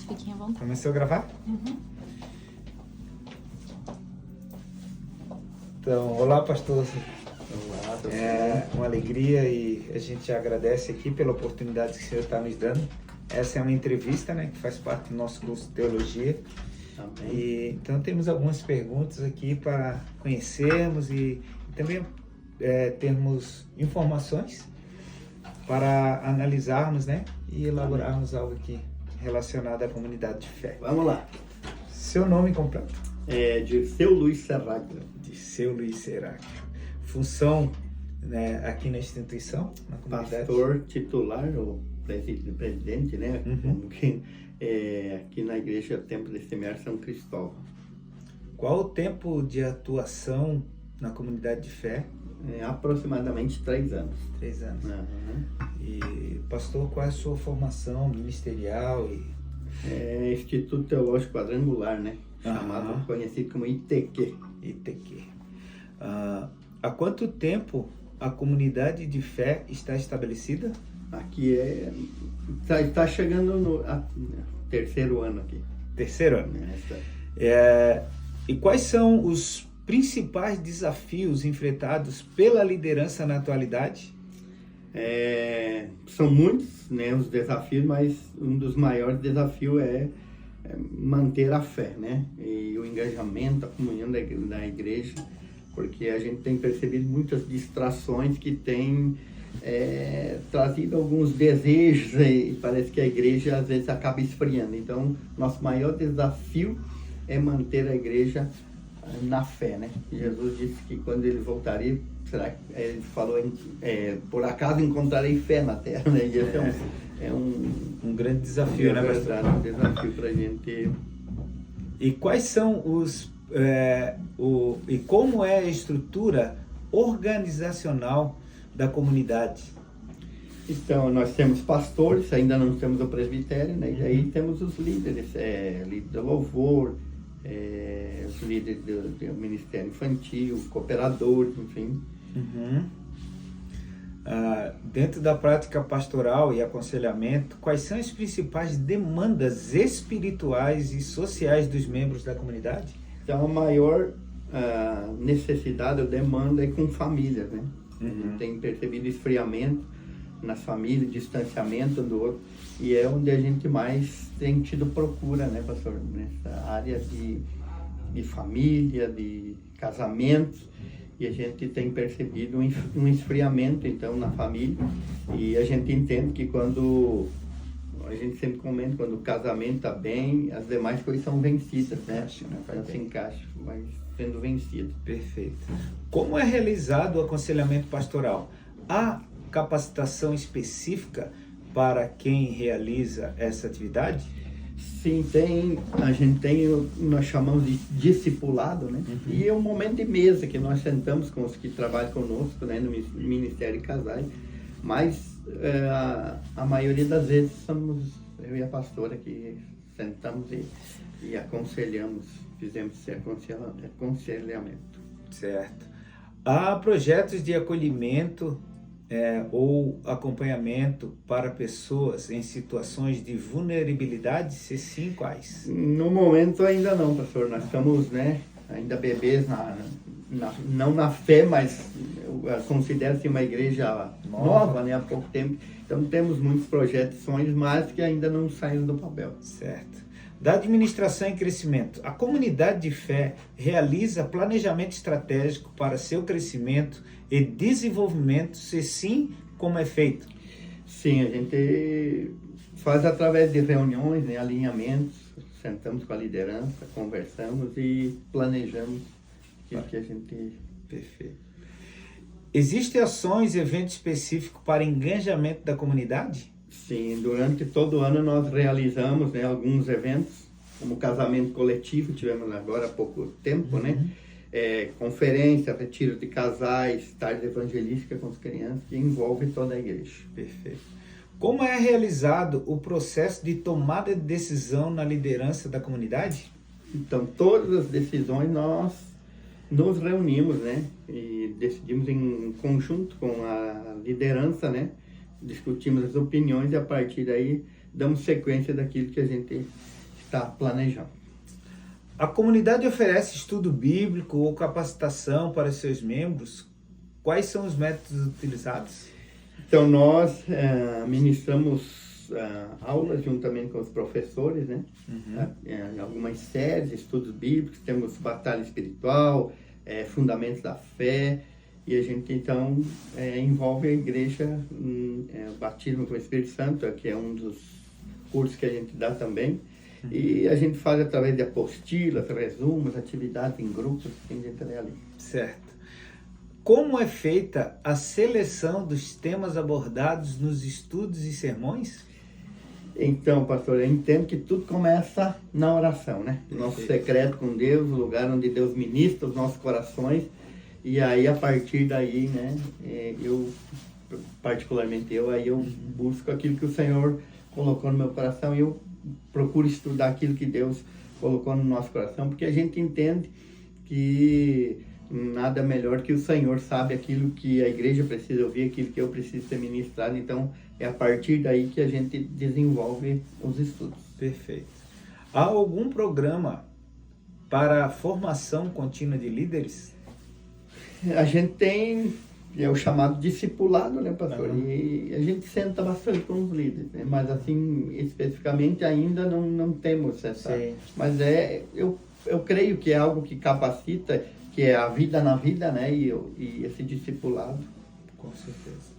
Fiquem à vontade. Começou a gravar? Uhum. Então, olá, pastor. Olá, doutor. É uma alegria e a gente agradece aqui pela oportunidade que o senhor está nos dando. Essa é uma entrevista, né, que faz parte do nosso curso de teologia. Amém. E, então temos algumas perguntas aqui para conhecermos e também termos informações para analisarmos, né, e elaborarmos algo aqui relacionado à comunidade de fé. Vamos lá. Seu nome completo? É Dirceu Luiz Serraglia. Dirceu Luiz Serraglia. Função, né, aqui na instituição, na comunidade? Pastor titular, ou presidente, né? Uhum. Como que, aqui na igreja Templo de Semear São Cristóvão. Qual o tempo de atuação na comunidade de fé? Aproximadamente 3 anos. 3 anos. Uhum. E, pastor, qual é a sua formação ministerial? Instituto Teológico Quadrangular, né? Aham. Conhecido como ITQ. ITQ. Há quanto tempo a comunidade de fé está estabelecida? Aqui tá chegando no terceiro ano aqui. Terceiro ano. Essa- E quais são os principais desafios enfrentados pela liderança na atualidade? São muitos, né, os desafios, mas um dos maiores desafios é manter a fé, né, e o engajamento, a comunhão da igreja, porque a gente tem percebido muitas distrações que têm trazido alguns desejos e parece que a igreja às vezes acaba esfriando. Então, nosso maior desafio é manter a igreja na fé, né? Jesus disse que quando ele voltaria, ele falou, por acaso encontrarei fé na terra, né? E esse é um grande desafio, né, pastor? verdade, um desafio para a gente. E quais são e como é a estrutura organizacional da comunidade? Então, nós temos pastores, ainda não temos o presbitério, né? E aí temos os líderes, líder do louvor, os líderes do ministério infantil, cooperadores, enfim. Uhum. Dentro da prática pastoral e aconselhamento, quais são as principais demandas espirituais e sociais dos membros da comunidade? Então, a maior necessidade ou demanda é com famílias, né? A gente tem percebido esfriamento nas famílias, distanciamento um do outro, e é onde a gente mais tem tido procura, né, pastor? Nessa área de família, de casamento, e a gente tem percebido um esfriamento, então, na família, e a gente entende que quando, a gente sempre comenta, quando o casamento está bem, as demais coisas são vencidas, né? Então, se encaixa, vai sendo vencido. Perfeito. Como é realizado o aconselhamento pastoral? Há capacitação específica para quem realiza essa atividade? Sim, a gente tem, nós chamamos de discipulado, né? E é um momento de mesa que nós sentamos com os que trabalham conosco, né, no Ministério de Casais, mas a maioria das vezes somos eu e a pastora que sentamos e aconselhamos, fizemos esse aconselhamento. Certo. Há projetos de acolhimento ou acompanhamento para pessoas em situações de vulnerabilidade? Se sim, quais? No momento ainda não, pastor. Nós estamos, né, ainda bebês, não na fé, mas considera-se uma igreja nova, né, há pouco tempo. Então temos muitos projetos, sonhos, mas que ainda não saíram do papel. Certo. Da administração e crescimento, a comunidade de fé realiza planejamento estratégico para seu crescimento e desenvolvimento, se sim, como é feito? Sim, a gente faz através de reuniões, né, alinhamentos, sentamos com a liderança, conversamos e planejamos o que a gente... Perfeito. Existem ações e eventos específicos para engajamento da comunidade? Sim, durante todo o ano nós realizamos, né, alguns eventos, como casamento coletivo, tivemos agora há pouco tempo, né? Conferência, retiro de casais, tarde evangelística com as crianças, que envolve toda a igreja. Perfeito. Como é realizado o processo de tomada de decisão na liderança da comunidade? Então, todas as decisões nós nos reunimos, né? E decidimos em conjunto com a liderança, né? Discutimos as opiniões e a partir daí damos sequência daquilo que a gente está planejando. A comunidade oferece estudo bíblico ou capacitação para seus membros? Quais são os métodos utilizados? Então, nós ministramos aulas juntamente com os professores, né? Em algumas séries, estudos bíblicos, temos batalha espiritual, fundamentos da fé, e a gente, então, envolve a igreja, batismo com o Espírito Santo, que é um dos cursos que a gente dá também. E a gente faz através de apostilas, resumos, atividades em grupos que a gente realiza. Certo. Como é feita a seleção dos temas abordados nos estudos e sermões? Então, pastor, eu entendo que tudo começa na oração, né? Nosso secreto com Deus, o lugar onde Deus ministra os nossos corações. E aí, a partir daí, né, eu busco aquilo que o Senhor colocou no meu coração e eu procuro estudar aquilo que Deus colocou no nosso coração, porque a gente entende que nada melhor que o Senhor sabe aquilo que a igreja precisa ouvir, aquilo que eu preciso ser ministrado. Então, é a partir daí que a gente desenvolve os estudos. Perfeito. Há algum programa para a formação contínua de líderes? A gente tem o chamado discipulado, né, pastor? E a gente senta bastante com os líderes, né? Mas assim, especificamente ainda não temos essa... Sim. Mas eu creio que é algo que capacita, que é a vida na vida, né? E esse discipulado. Com certeza.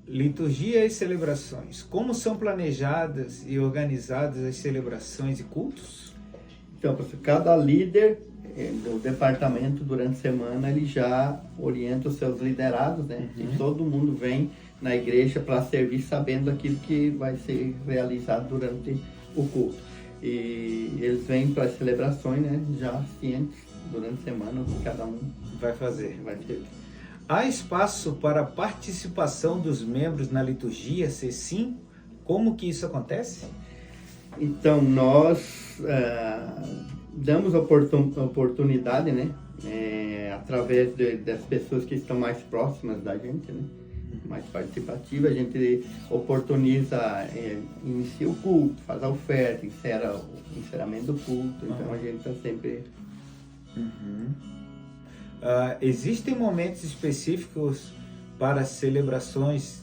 Liturgia e celebrações. Como são planejadas e organizadas as celebrações e cultos? Então, pastor, cada líder do departamento durante a semana ele já orienta os seus liderados, né? E todo mundo vem na igreja para servir sabendo aquilo que vai ser realizado durante o culto. E eles vêm para as celebrações, né? Já cientes durante a semana o que cada um vai fazer. Vai ter. Há espaço para a participação dos membros na liturgia? Se sim, como que isso acontece? Então, nós damos oportunidade, né? Através das pessoas que estão mais próximas da gente, né? Mais participativa, a gente oportuniza, inicia o culto, faz a oferta, encerra o encerramento do culto, então a gente está sempre... Existem momentos específicos para celebrações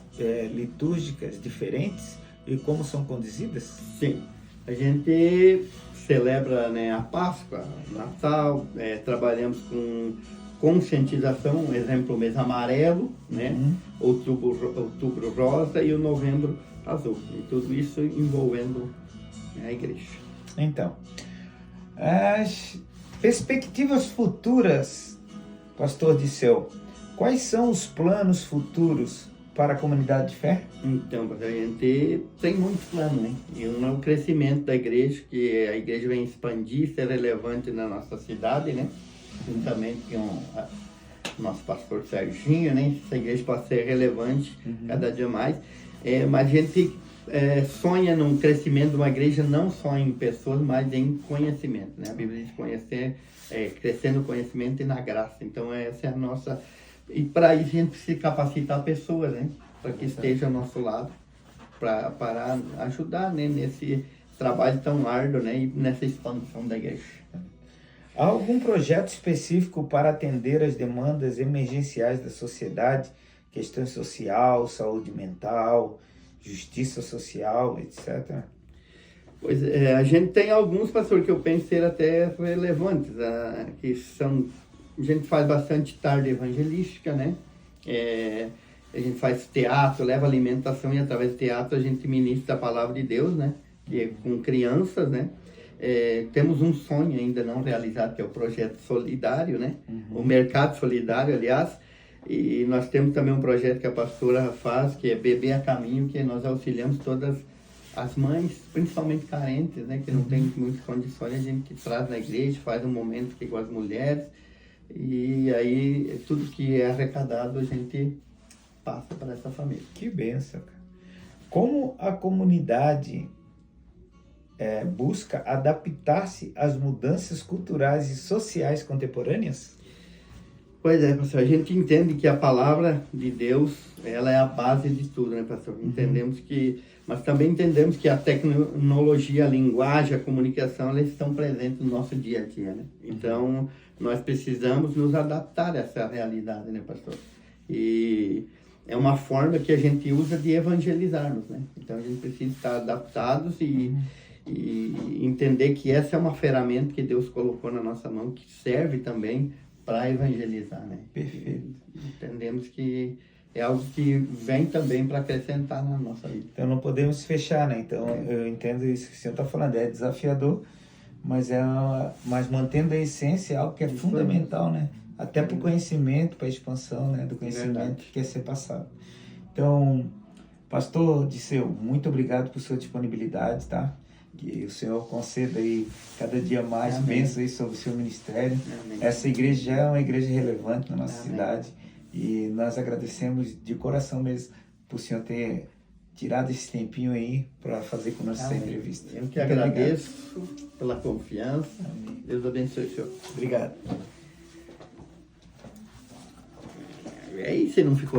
litúrgicas diferentes e como são conduzidas? Sim, a gente celebra, né, a Páscoa, Natal, trabalhamos com conscientização, exemplo, o mês amarelo, né, outubro rosa e o novembro azul, e tudo isso envolvendo a igreja. Então, as perspectivas futuras, pastor Disseu, quais são os planos futuros para a comunidade de fé? Então, a gente tem muitos planos, né? E um é o crescimento da igreja, que a igreja vem expandir, ser relevante na nossa cidade, né? Juntamente com o nosso pastor Serginho, né? Essa igreja pode ser relevante cada dia mais. Mas a gente sonha num crescimento de uma igreja não só em pessoas, mas em conhecimento, né? A Bíblia diz conhecer, crescer no conhecimento e na graça. Então, essa é a nossa... E para isso a gente precisa capacitar pessoas, né? Para que estejam ao nosso lado, para ajudar, né? Nesse trabalho tão árduo, né? E nessa expansão da igreja. Há algum projeto específico para atender as demandas emergenciais da sociedade, questão social, saúde mental, justiça social, etc.? Pois a gente tem alguns, pastor, que eu penso ser até relevantes, que são... A gente faz bastante tarde evangelística, né? A gente faz teatro, leva alimentação e através do teatro a gente ministra a palavra de Deus, né? Que é com crianças, né? Temos um sonho ainda não realizado, que é o projeto solidário, né? O mercado solidário, aliás. E nós temos também um projeto que a pastora faz, que é Bebê a Caminho, que nós auxiliamos todas as mães, principalmente carentes, né? Que não têm muitas condições, a gente traz na igreja, faz um momento aqui com as mulheres. E aí, tudo que é arrecadado, a gente passa para essa família. Que bênção, cara. Como a comunidade busca adaptar-se às mudanças culturais e sociais contemporâneas? Pois é, pastor, a gente entende que a palavra de Deus, ela é a base de tudo, né, pastor? Entendemos que, mas também entendemos que a tecnologia, a linguagem, a comunicação, elas estão presentes no nosso dia a dia, né? Então, nós precisamos nos adaptar a essa realidade, né, pastor? E é uma forma que a gente usa de evangelizarmos, né? Então, a gente precisa estar adaptados e entender que essa é uma ferramenta que Deus colocou na nossa mão, que serve também para evangelizar, né? Perfeito. Entendemos que é algo que vem também para acrescentar na nossa vida. Então não podemos fechar, né? Então eu entendo isso que o senhor está falando, é desafiador, mas mas mantendo a essência, é algo que é fundamental, né? Até para o conhecimento, para a expansão, né? Do conhecimento que quer ser passado. Então, pastor Disseu, muito obrigado por sua disponibilidade, tá? Que o Senhor conceda aí cada dia mais bênçãos aí sobre o seu ministério. Amém. Essa igreja já é uma igreja relevante na nossa cidade e nós agradecemos de coração mesmo por o Senhor ter tirado esse tempinho aí para fazer conosco essa entrevista. Eu que Muito agradeço pela confiança. Amém. Deus abençoe o senhor. Obrigado. E aí, você não ficou